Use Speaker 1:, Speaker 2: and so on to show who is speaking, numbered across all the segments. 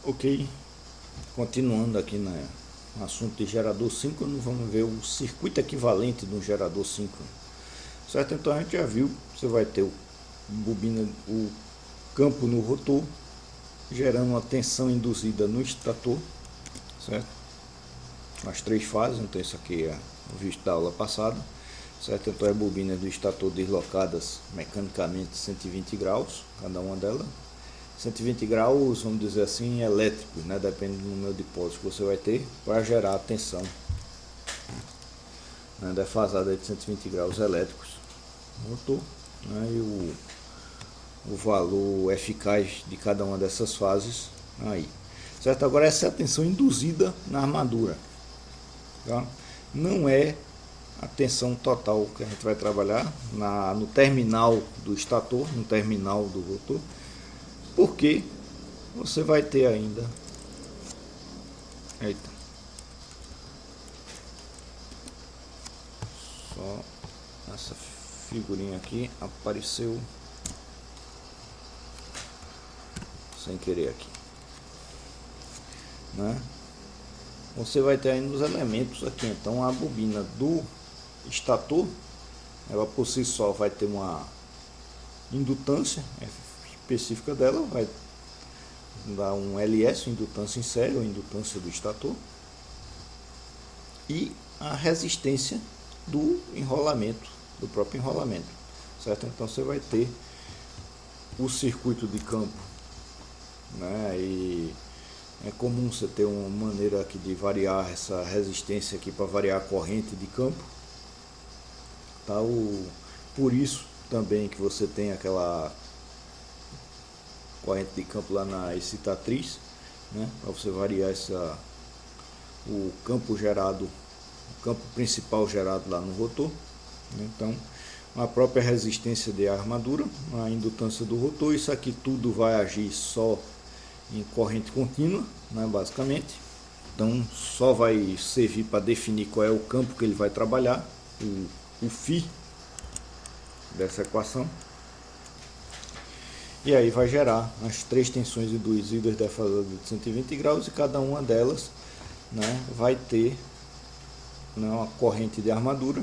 Speaker 1: Ok, continuando aqui no assunto de gerador síncrono, vamos ver o circuito equivalente de um gerador síncrono, certo? Então a gente já viu, você vai ter o campo no rotor, gerando uma tensão induzida no estator, certo? As três fases, então isso aqui é o visto da aula passada, certo? Então é bobinas do estator deslocadas mecanicamente 120 graus, cada uma delas. 120 graus, vamos dizer assim, elétricos, né? Depende do número de polos que você vai ter para gerar a tensão, né? Defasada de 120 graus elétricos no motor, né? E o valor eficaz de cada uma dessas fases aí, certo? Agora essa é a tensão induzida na armadura, tá? Não é a tensão total que a gente vai trabalhar no terminal do estator, no terminal do rotor, porque você vai ter ainda, eita, só essa figurinha aqui apareceu sem querer aqui, né? Você vai ter ainda os elementos aqui. Então a bobina do estator, ela por si só vai ter uma indutância específica dela, vai dar um LS, indutância em série, ou indutância do estator, e a resistência do enrolamento, do próprio enrolamento, certo? Então você vai ter o circuito de campo, né? E é comum você ter uma maneira aqui de variar essa resistência aqui para variar a corrente de campo, tá? Por isso também que você tem aquela corrente de campo lá na excitatriz, né? Para você variar o campo gerado, o campo principal gerado lá no rotor, né? Então a própria resistência de armadura, a indutância do rotor, isso aqui tudo vai agir só em corrente contínua, né, basicamente. Então só vai servir para definir qual é o campo que ele vai trabalhar, o φ dessa equação. E aí vai gerar as três tensões induzidas defasadas de 120 graus, e cada uma delas, né, vai ter, né, uma corrente de armadura,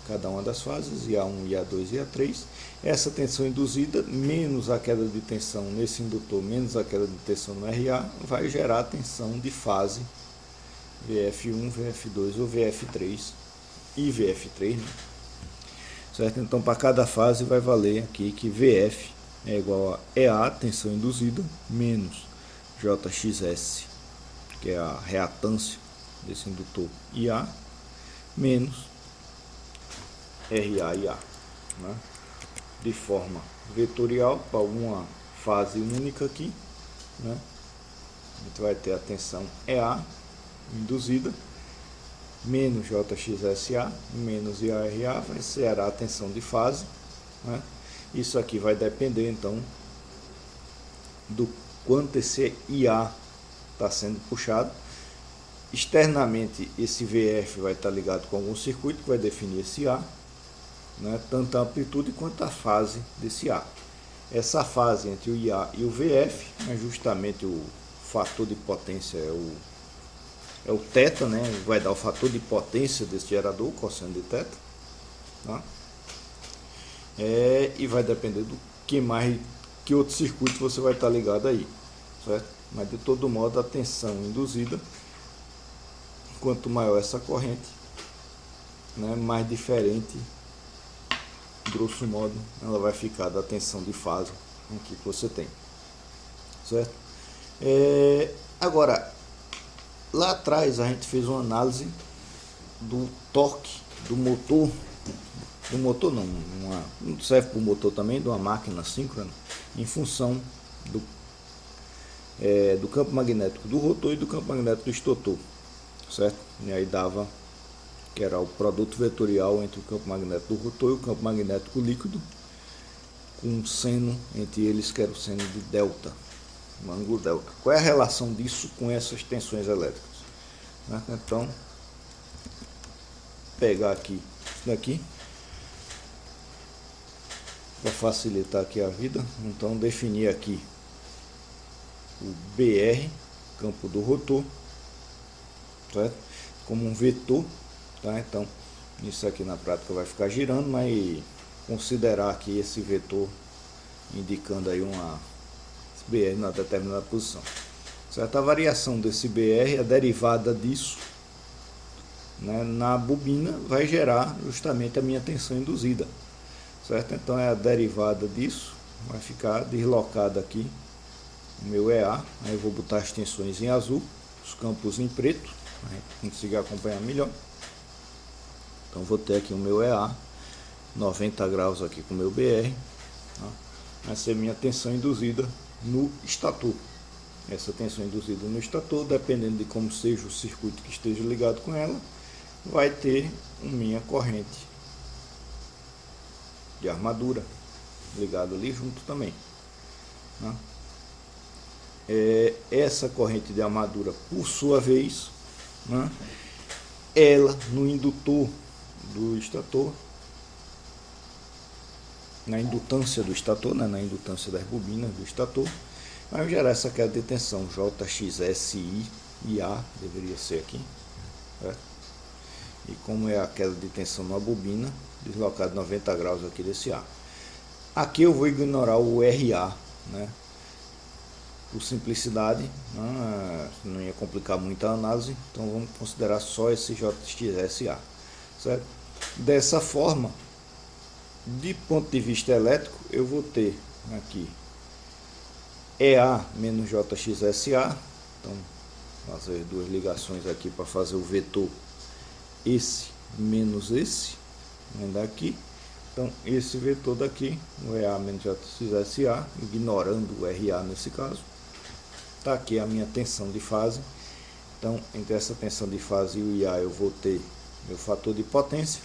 Speaker 1: cada uma das fases, IA1, IA2 e IA3. Essa tensão induzida, menos a queda de tensão nesse indutor, menos a queda de tensão no RA, vai gerar a tensão de fase VF1, VF2 ou VF3 e VF3, né? Certo? Então para cada fase vai valer aqui que VF é igual a EA, tensão induzida, menos JXS, que é a reatância desse indutor, IA, menos RA e A, né? De forma vetorial para uma fase única aqui, né? A gente vai ter a tensão EA induzida menos JXSA menos IARA, vai ser a tensão de fase, né? Isso aqui vai depender então do quanto esse IA está sendo puxado. Externamente esse VF vai estar ligado com algum circuito que vai definir esse A, né? Tanto a amplitude quanto a fase desse A. Essa fase entre o IA e o VF é justamente o fator de potência, é o θ, né? Vai dar o fator de potência desse gerador, o cosseno de θ, tá? E vai depender do que outro circuito você vai estar ligado aí, certo? Mas de todo modo a tensão induzida, quanto maior essa corrente, né, mais diferente, grosso modo, ela vai ficar da tensão de fase aqui que você tem, certo? Agora, lá atrás a gente fez uma análise do torque do motor não serve para o motor também, de uma máquina síncrona, em função do campo magnético do rotor e do campo magnético do estator, certo? E aí dava que era o produto vetorial entre o campo magnético do rotor e o campo magnético líquido, com um seno entre eles que era o seno de delta, um ângulo delta. Qual é a relação disso com essas tensões elétricas, né? Então, pegar aqui isso daqui para facilitar aqui a vida. Então definir aqui o BR, campo do rotor, certo? Como um vetor, tá? Então isso aqui na prática vai ficar girando, mas considerar aqui esse vetor indicando aí uma BR na determinada posição, certo? A variação desse BR, a derivada disso, né, na bobina vai gerar justamente a minha tensão induzida, certo? Então é a derivada disso, vai ficar deslocada aqui o meu EA, aí eu vou botar as tensões em azul, os campos em preto, para a gente conseguir acompanhar melhor. Então vou ter aqui o meu EA, 90 graus aqui com o meu BR, tá? Vai ser minha tensão induzida no estator. Essa tensão induzida no estator, dependendo de como seja o circuito que esteja ligado com ela, vai ter minha corrente de armadura ligado ali junto também, né? Essa corrente de armadura, por sua vez, né, ela no indutor do estator, na indutância do estator, né, na indutância das bobinas do estator, vai gerar essa queda de tensão JXSI e A, deveria ser aqui, certo? E como é a queda de tensão na bobina, deslocado 90 graus aqui desse A. Aqui eu vou ignorar o RA, né? Por simplicidade, né? Não ia complicar muito a análise, então vamos considerar só esse JXSA, certo? Dessa forma, de ponto de vista elétrico, eu vou ter aqui EA menos JXSA, então fazer duas ligações aqui para fazer o vetor esse menos esse, daqui. Então esse vetor daqui, o EA menos JXSA, ignorando o RA nesse caso, está aqui a minha tensão de fase. Então entre essa tensão de fase e o IA eu vou ter meu fator de potência,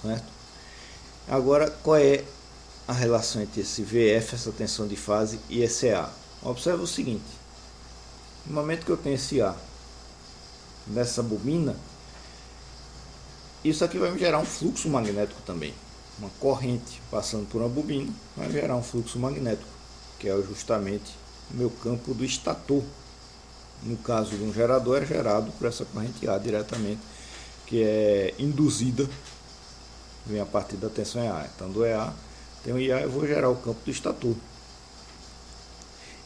Speaker 1: certo? Agora qual é a relação entre esse VF, essa tensão de fase, e esse A? Observe o seguinte: no momento que eu tenho esse A nessa bobina, isso aqui vai me gerar um fluxo magnético também. Uma corrente passando por uma bobina vai gerar um fluxo magnético, que é justamente o meu campo do estator. No caso de um gerador, é gerado por essa corrente A diretamente, que é induzida, vem a partir da tensão EA. Então do EA tem o IA, eu vou gerar o campo do estator.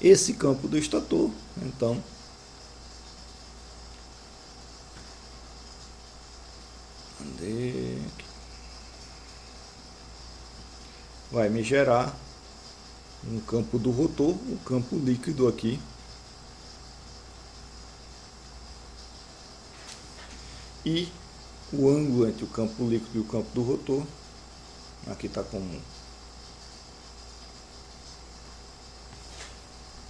Speaker 1: Esse campo do estator, então, vai me gerar um campo do rotor, um campo líquido aqui, e o ângulo entre o campo líquido e o campo do rotor, aqui está comum,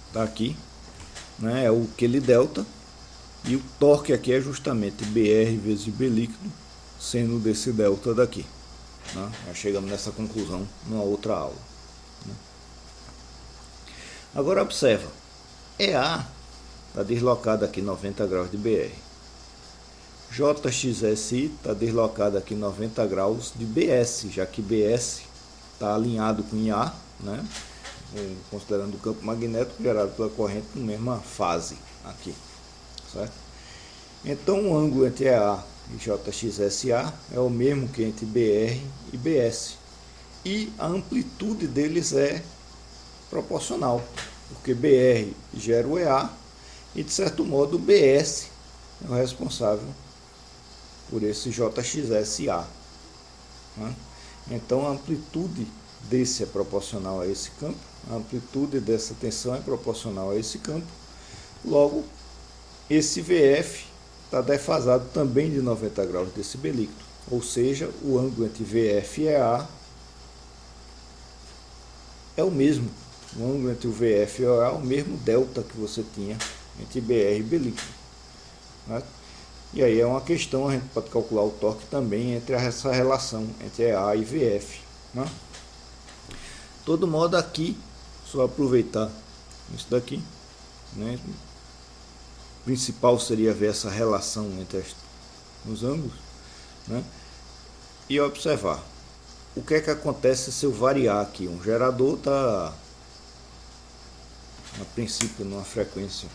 Speaker 1: está aqui, né, é o QL delta, e o torque aqui é justamente BR vezes B líquido, seno desse delta daqui, né? Já chegamos nessa conclusão numa outra aula, né? Agora observa, EA está deslocado aqui 90 graus de BR, JXSI está deslocado aqui 90 graus de BS, já que BS está alinhado com IA, né? Considerando o campo magnético gerado pela corrente na mesma fase aqui, certo? Então o ângulo entre EA e JXSA é o mesmo que entre BR e BS, e a amplitude deles é proporcional, porque BR gera o EA e de certo modo o BS é o responsável por esse JXSA, né? Então a amplitude desse é proporcional a esse campo, a amplitude dessa tensão é proporcional a esse campo, logo esse VF está defasado também de 90 graus desse B líquido, ou seja, o ângulo entre VF e EA é o mesmo, o ângulo entre o VF e o EA é o mesmo delta que você tinha entre BR e B líquido, né? E aí é uma questão, a gente pode calcular o torque também entre essa relação entre EA e VF, né? De todo modo, aqui, só aproveitar isso daqui, né? O principal seria ver essa relação entre os ângulos, né? E observar o que é que acontece se eu variar aqui. Um gerador está na princípio numa frequência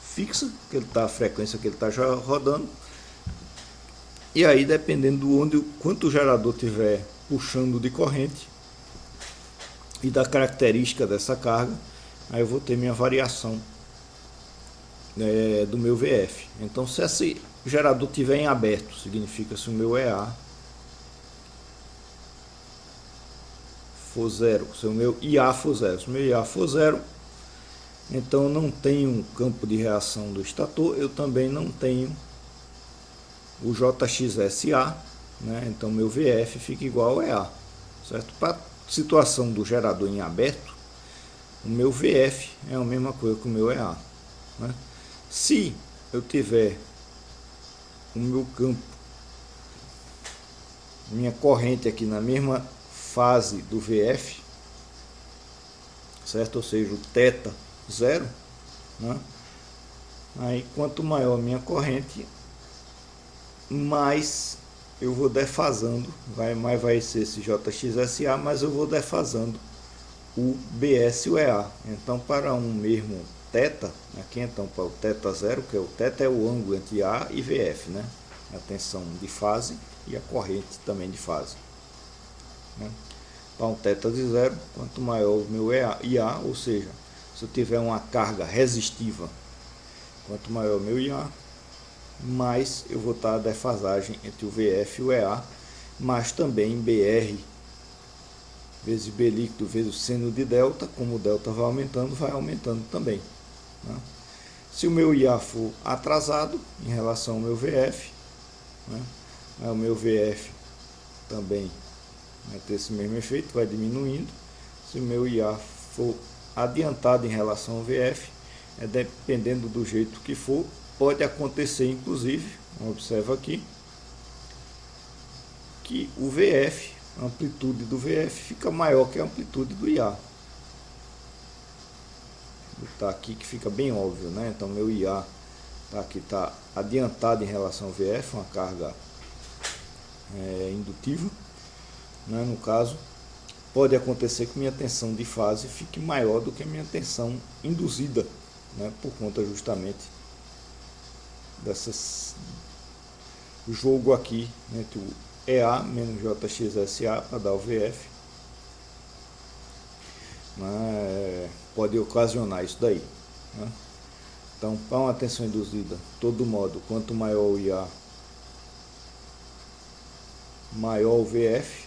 Speaker 1: fixa, que ele tá, a frequência que ele está já rodando. E aí, dependendo de onde, quanto o gerador tiver puxando de corrente e da característica dessa carga, aí eu vou ter minha variação do meu VF. Então, se esse gerador tiver em aberto, significa se o meu EA for zero, se o meu IA for zero, se o meu IA for zero, então eu não tenho um campo de reação do estator, eu também não tenho o JXSA, né? Então meu VF fica igual a EA, certo? Para a situação do gerador em aberto, o meu VF é a mesma coisa que o meu EA, né? Se eu tiver o meu campo, minha corrente aqui na mesma fase do VF, certo? Ou seja, o θ zero, né? Aí quanto maior a minha corrente, mais eu vou defasando, mais vai ser esse JXSA, mas eu vou defasando o BS e o EA. Então, para um mesmo θ, aqui então para o θ zero, que é o θ é o ângulo entre A e VF, né? A tensão de fase e a corrente também de fase, né? Para um θ de zero, quanto maior o meu IA, ou seja, se eu tiver uma carga resistiva, quanto maior o meu IA, mais eu vou estar a defasagem entre o VF e o EA, mas também BR vezes B líquido vezes o seno de delta, como o delta vai aumentando também, né? Se o meu IA for atrasado em relação ao meu VF, né, o meu VF também vai ter esse mesmo efeito, vai diminuindo. Se o meu IA for adiantado em relação ao VF, dependendo do jeito que for, pode acontecer inclusive, observa aqui, que o VF, a amplitude do VF fica maior que a amplitude do IA. Está aqui que fica bem óbvio, né? Então meu IA tá aqui, está adiantado em relação ao VF, uma carga indutiva, né? No caso, pode acontecer que minha tensão de fase fique maior do que a minha tensão induzida, né? Por conta justamente dessas jogo aqui entre o EA menos JXSA para dar o VF, né? Pode ocasionar isso daí, né? Então, para uma tensão induzida, todo modo, quanto maior o IA, maior o VF.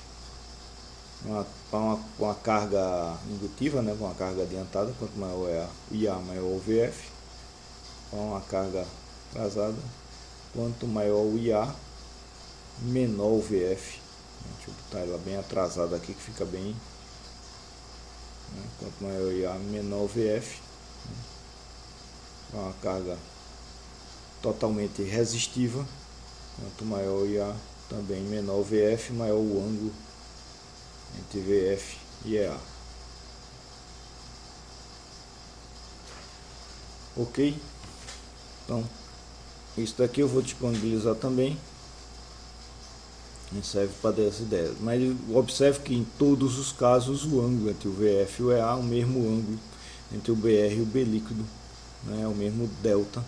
Speaker 1: Para uma carga indutiva, né, uma carga adiantada, quanto maior é o IA, maior o VF. Para uma carga atrasada, quanto maior o IA, menor o VF. Deixa eu botar ela bem atrasada aqui, que fica bem, né? Quanto maior o IA, menor o VF. Para uma carga totalmente resistiva, quanto maior o IA, também menor o VF, maior o ângulo entre VF e EA. Ok? Então, isso daqui eu vou disponibilizar também, serve para dar essa ideia. Mas observe que em todos os casos o ângulo entre o VF e o EA é o mesmo ângulo entre o BR e o B líquido, né? É o mesmo delta,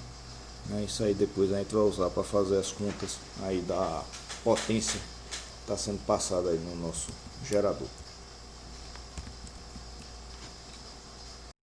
Speaker 1: né? Isso aí depois a gente vai usar para fazer as contas aí da potência que está sendo passada aí no nosso gerador.